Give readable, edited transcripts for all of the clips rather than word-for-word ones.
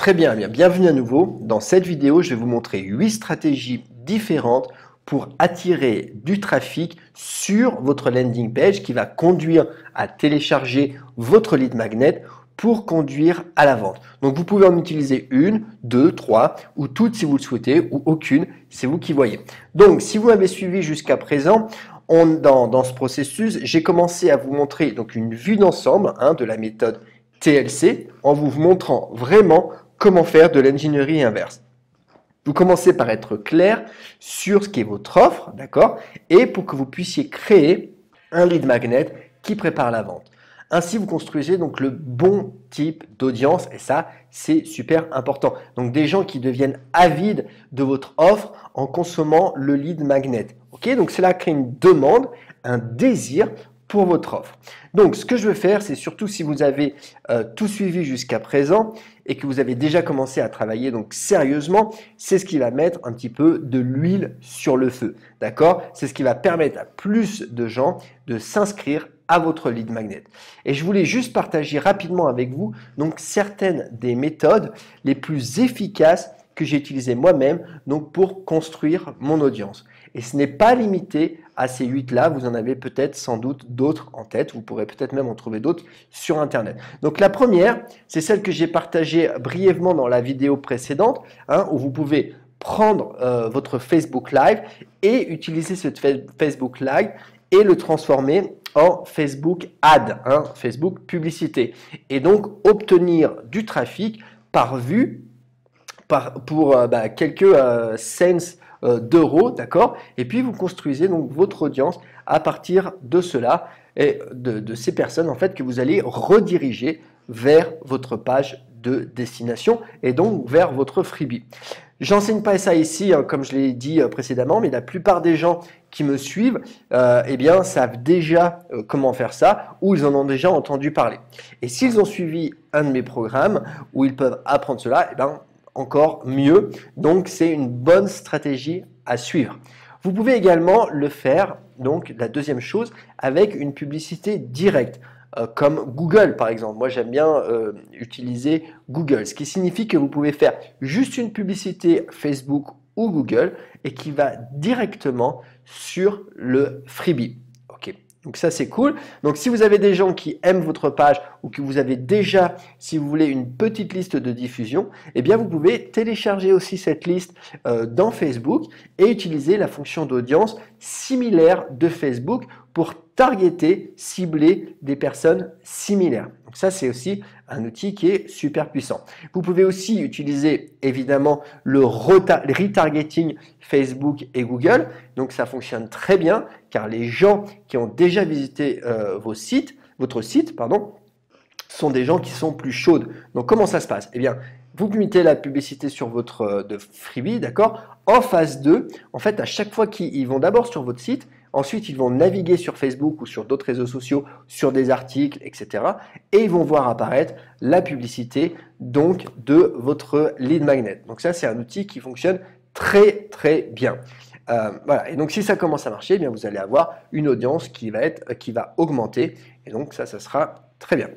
Très bien, bienvenue à nouveau. Dans cette vidéo, je vais vous montrer 8 stratégies différentes pour attirer du trafic sur votre landing page qui va conduire à télécharger votre lead magnet pour conduire à la vente. Donc vous pouvez en utiliser une, deux, trois ou toutes si vous le souhaitez ou aucune, c'est vous qui voyez. Donc si vous m'avez suivi jusqu'à présent, dans ce processus, j'ai commencé à vous montrer donc une vue d'ensemble de la méthode TLC en vous montrant vraiment comment faire de l'ingénierie inverse. Vous commencez par être clair sur ce qu'est votre offre, d'accord? Et pour que vous puissiez créer un lead magnet qui prépare la vente. Ainsi, vous construisez donc le bon type d'audience et ça, c'est super important. Donc, des gens qui deviennent avides de votre offre en consommant le lead magnet. Ok? Donc, cela crée une demande, un désir pour votre offre. Donc, ce que je veux faire, c'est surtout si vous avez tout suivi jusqu'à présent et que vous avez déjà commencé à travailler donc sérieusement, c'est ce qui va mettre un petit peu de l'huile sur le feu. D'accord? C'est ce qui va permettre à plus de gens de s'inscrire à votre lead magnet. Et je voulais juste partager rapidement avec vous donc certaines des méthodes les plus efficaces que j'ai utilisées moi-même donc pour construire mon audience. Et ce n'est pas limité à ces 8-là, vous en avez peut-être sans doute d'autres en tête, vous pourrez peut-être même en trouver d'autres sur Internet. Donc la première, c'est celle que j'ai partagée brièvement dans la vidéo précédente, où vous pouvez prendre votre Facebook Live et utiliser ce Facebook Live et le transformer en Facebook Ad, Facebook Publicité. Et donc obtenir du trafic par vue pour quelques cents d'euros, d'accord? Et puis vous construisez donc votre audience à partir de cela et de ces personnes en fait que vous allez rediriger vers votre page de destination et donc vers votre freebie. J'enseigne pas ça ici, comme je l'ai dit précédemment, mais la plupart des gens qui me suivent, savent déjà comment faire ça ou ils en ont déjà entendu parler. Et s'ils ont suivi un de mes programmes où ils peuvent apprendre cela, encore mieux. Donc, c'est une bonne stratégie à suivre. Vous pouvez également le faire, donc la deuxième chose, avec une publicité directe, comme Google par exemple. Moi, j'aime bien utiliser Google, ce qui signifie que vous pouvez faire juste une publicité Facebook ou Google et qui va directement sur le freebie. Ok. Donc ça, c'est cool. Donc si vous avez des gens qui aiment votre page ou que vous avez déjà, si vous voulez, une petite liste de diffusion, eh bien vous pouvez télécharger aussi cette liste dans Facebook et utiliser la fonction d'audience similaire de Facebook pour targeter, cibler des personnes similaires. Donc ça, c'est aussi un outil qui est super puissant. Vous pouvez aussi utiliser évidemment le retargeting Facebook et Google. Donc ça fonctionne très bien car les gens qui ont déjà visité votre site, sont des gens qui sont plus chaudes. Donc comment ça se passe? Eh bien, vous mettez la publicité sur votre freebie, d'accord? En phase 2, en fait, à chaque fois qu'ils vont d'abord sur votre site, ensuite ils vont naviguer sur Facebook ou sur d'autres réseaux sociaux, sur des articles, etc. Et ils vont voir apparaître la publicité donc de votre lead magnet. Donc ça, c'est un outil qui fonctionne très très bien. Voilà. Et donc si ça commence à marcher, eh bien vous allez avoir une audience qui va augmenter. Et donc ça sera très bien.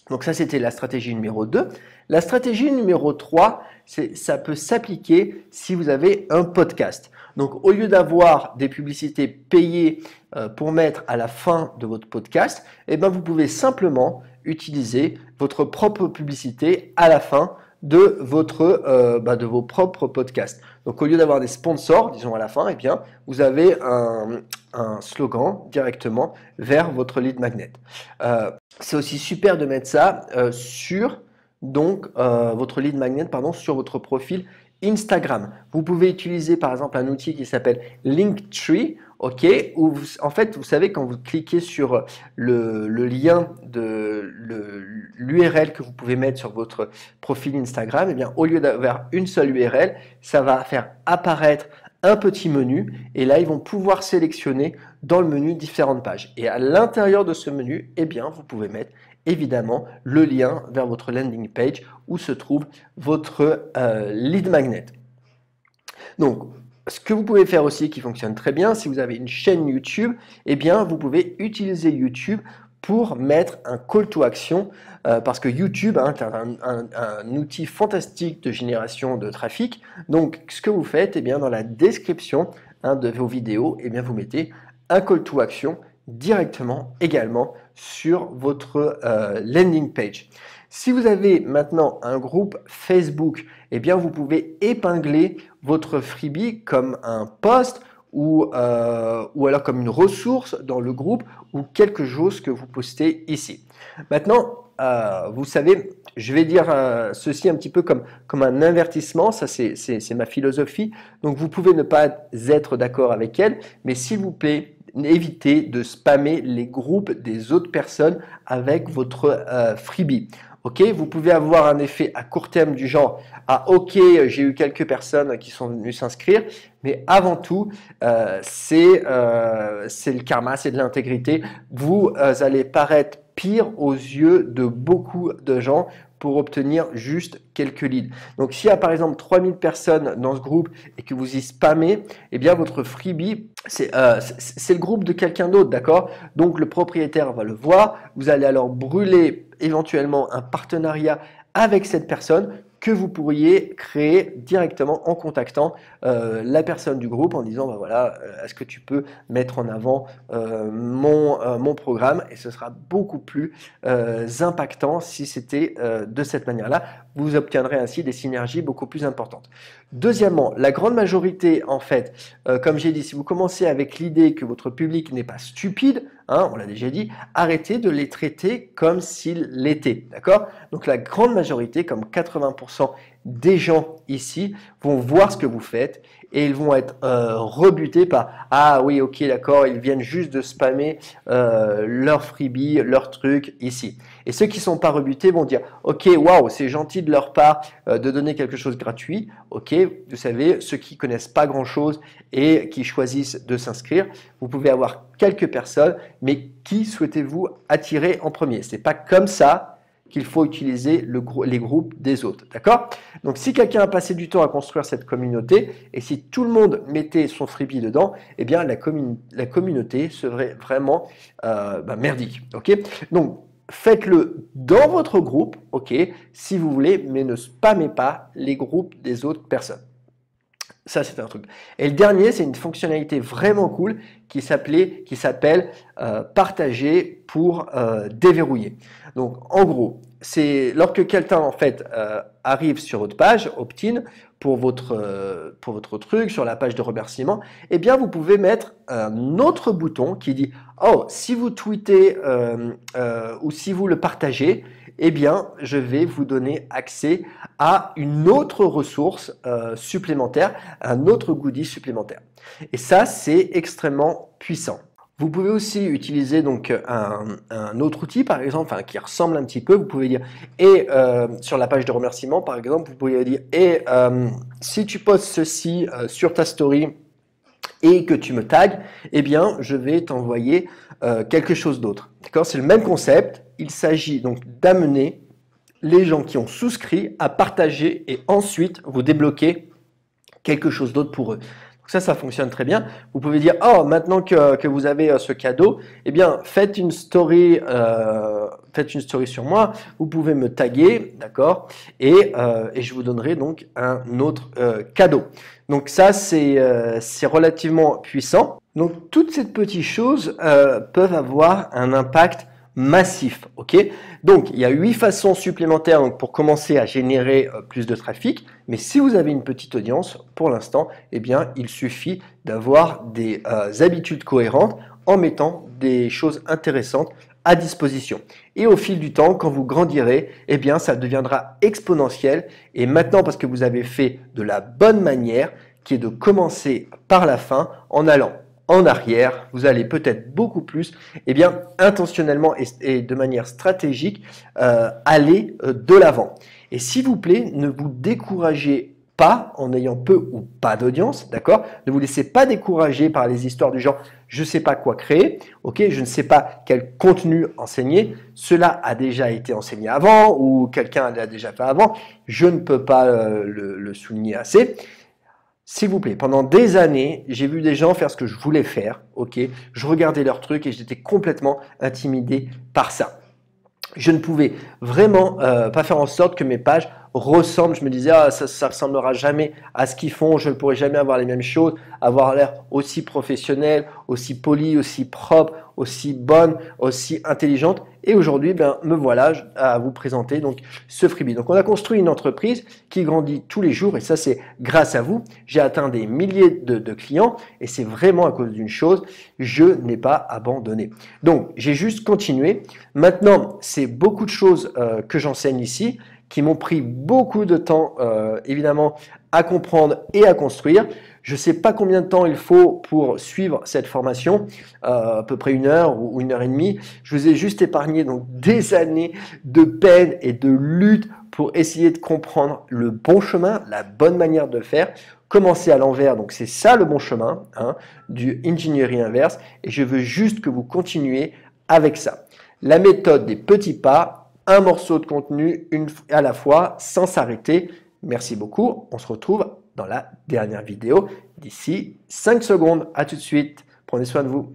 Donc ça, c'était la stratégie numéro 2. La stratégie numéro 3, ça peut s'appliquer si vous avez un podcast. Donc au lieu d'avoir des publicités payées pour mettre à la fin de votre podcast, eh bien, vous pouvez simplement utiliser votre propre publicité à la fin de vos propres podcasts. Donc au lieu d'avoir des sponsors, disons à la fin, eh bien, vous avez un slogan directement vers votre lead magnet. C'est aussi super de mettre ça sur votre lead magnet sur votre profil Instagram. Vous pouvez utiliser par exemple un outil qui s'appelle Linktree, ok, où en fait vous savez quand vous cliquez sur le lien de l'URL que vous pouvez mettre sur votre profil Instagram, eh bien au lieu d'avoir une seule URL, ça va faire apparaître un petit menu et là ils vont pouvoir sélectionner dans le menu différentes pages et à l'intérieur de ce menu, eh bien vous pouvez mettre évidemment le lien vers votre landing page où se trouve votre lead magnet. Donc ce que vous pouvez faire aussi qui fonctionne très bien, si vous avez une chaîne YouTube, eh bien vous pouvez utiliser YouTube pour mettre un call to action parce que YouTube hein, est un outil fantastique de génération de trafic. Donc, ce que vous faites, eh bien, dans la description hein, de vos vidéos, eh bien, vous mettez un call to action directement également sur votre landing page. Si vous avez maintenant un groupe Facebook, eh bien, vous pouvez épingler votre freebie comme un post ou alors comme une ressource dans le groupe ou quelque chose que vous postez ici. Maintenant, vous savez, je vais dire ceci un petit peu comme un avertissement, ça c'est ma philosophie, donc vous pouvez ne pas être d'accord avec elle, mais s'il vous plaît, évitez de spammer les groupes des autres personnes avec votre freebie. Ok, vous pouvez avoir un effet à court terme du genre « Ah ok, j'ai eu quelques personnes qui sont venues s'inscrire », mais avant tout, c'est le karma, c'est de l'intégrité. Vous allez paraître pire aux yeux de beaucoup de gens pour obtenir juste quelques leads. Donc, s'il y a par exemple 3000 personnes dans ce groupe et que vous y spammez, eh bien, votre freebie, c'est le groupe de quelqu'un d'autre, d'accord? Donc, le propriétaire va le voir. Vous allez alors brûler éventuellement un partenariat avec cette personne que vous pourriez créer directement en contactant la personne du groupe en disant, bah voilà, est-ce que tu peux mettre en avant mon programme? Et ce sera beaucoup plus impactant si c'était de cette manière-là. Vous obtiendrez ainsi des synergies beaucoup plus importantes. Deuxièmement, la grande majorité, en fait, comme j'ai dit, si vous commencez avec l'idée que votre public n'est pas stupide, hein, on l'a déjà dit, arrêtez de les traiter comme s'ils l'étaient, d'accord? Donc la grande majorité, comme 80% des gens ici, vont voir ce que vous faites et ils vont être rebutés par « Ah oui, ok, d'accord, ils viennent juste de spammer leur freebie, leur truc ici. » Et ceux qui ne sont pas rebutés vont dire « Ok, waouh, c'est gentil de leur part de donner quelque chose de gratuit. Ok, vous savez, ceux qui connaissent pas grand-chose et qui choisissent de s'inscrire, vous pouvez avoir quelques personnes, mais qui souhaitez-vous attirer en premier? C'est pas comme ça qu'il faut utiliser les groupes des autres, d'accord? Donc, si quelqu'un a passé du temps à construire cette communauté et si tout le monde mettait son freebie dedans, eh bien, la communauté serait vraiment merdique, ok? Donc, faites-le dans votre groupe, ok, si vous voulez, mais ne spammez pas les groupes des autres personnes. Ça, c'est un truc. Et le dernier, c'est une fonctionnalité vraiment cool qui s'appelle partager pour déverrouiller. Donc, en gros, c'est lorsque quelqu'un en fait arrive sur votre page opt-in pour votre truc sur la page de remerciement, eh bien, vous pouvez mettre un autre bouton qui dit oh, si vous tweetez ou si vous le partagez, eh bien, je vais vous donner accès à une autre ressource supplémentaire, un autre goodie supplémentaire. Et ça, c'est extrêmement puissant. Vous pouvez aussi utiliser donc un autre outil, par exemple, qui ressemble un petit peu. Vous pouvez dire, et sur la page de remerciement, par exemple, vous pouvez dire, et si tu postes ceci sur ta story et que tu me tags, eh bien, je vais t'envoyer quelque chose d'autre. D'accord? C'est le même concept. Il s'agit donc d'amener les gens qui ont souscrit à partager et ensuite vous débloquer quelque chose d'autre pour eux. Donc ça fonctionne très bien. Vous pouvez dire, oh, maintenant que vous avez ce cadeau, eh bien, faites une story sur moi. Vous pouvez me taguer, d'accord, et je vous donnerai donc un autre cadeau. Donc ça, c'est relativement puissant. Donc toutes ces petites choses peuvent avoir un impact massif, ok? Donc, il y a 8 façons supplémentaires donc, pour commencer à générer plus de trafic. Mais si vous avez une petite audience, pour l'instant, eh bien, il suffit d'avoir des habitudes cohérentes en mettant des choses intéressantes à disposition. Et au fil du temps, quand vous grandirez, eh bien, ça deviendra exponentiel. Et maintenant, parce que vous avez fait de la bonne manière, qui est de commencer par la fin en allant en arrière, vous allez peut-être beaucoup plus, eh bien, intentionnellement et de manière stratégique, aller de l'avant. Et s'il vous plaît, ne vous découragez pas en ayant peu ou pas d'audience, d'accord? Ne vous laissez pas décourager par les histoires du genre « je ne sais pas quoi créer, ok, je ne sais pas quel contenu enseigner, cela a déjà été enseigné avant ou quelqu'un l'a déjà fait avant, je ne peux pas le souligner assez ». S'il vous plaît, pendant des années, j'ai vu des gens faire ce que je voulais faire, ok? Je regardais leurs trucs et j'étais complètement intimidé par ça. Je ne pouvais vraiment pas faire en sorte que mes pages ressemblent. Je me disais, ah, ça ressemblera jamais à ce qu'ils font, je ne pourrai jamais avoir les mêmes choses, avoir l'air aussi professionnel, aussi poli, aussi propre, aussi bonne, aussi intelligente. Et aujourd'hui, ben, me voilà à vous présenter donc ce freebie. Donc, on a construit une entreprise qui grandit tous les jours et ça, c'est grâce à vous. J'ai atteint des milliers de clients et c'est vraiment à cause d'une chose, je n'ai pas abandonné. Donc, j'ai juste continué. Maintenant, c'est beaucoup de choses que j'enseigne ici qui m'ont pris beaucoup de temps, évidemment, à comprendre et à construire. Je ne sais pas combien de temps il faut pour suivre cette formation, à peu près 1 heure ou 1 heure et demie. Je vous ai juste épargné donc des années de peine et de lutte pour essayer de comprendre le bon chemin, la bonne manière de faire. Commencer à l'envers, donc c'est ça le bon chemin hein, du ingénierie inverse. Et je veux juste que vous continuiez avec ça. La méthode des petits pas, un morceau de contenu à la fois, sans s'arrêter. Merci beaucoup. On se retrouve dans la dernière vidéo d'ici 5 secondes. À tout de suite. Prenez soin de vous.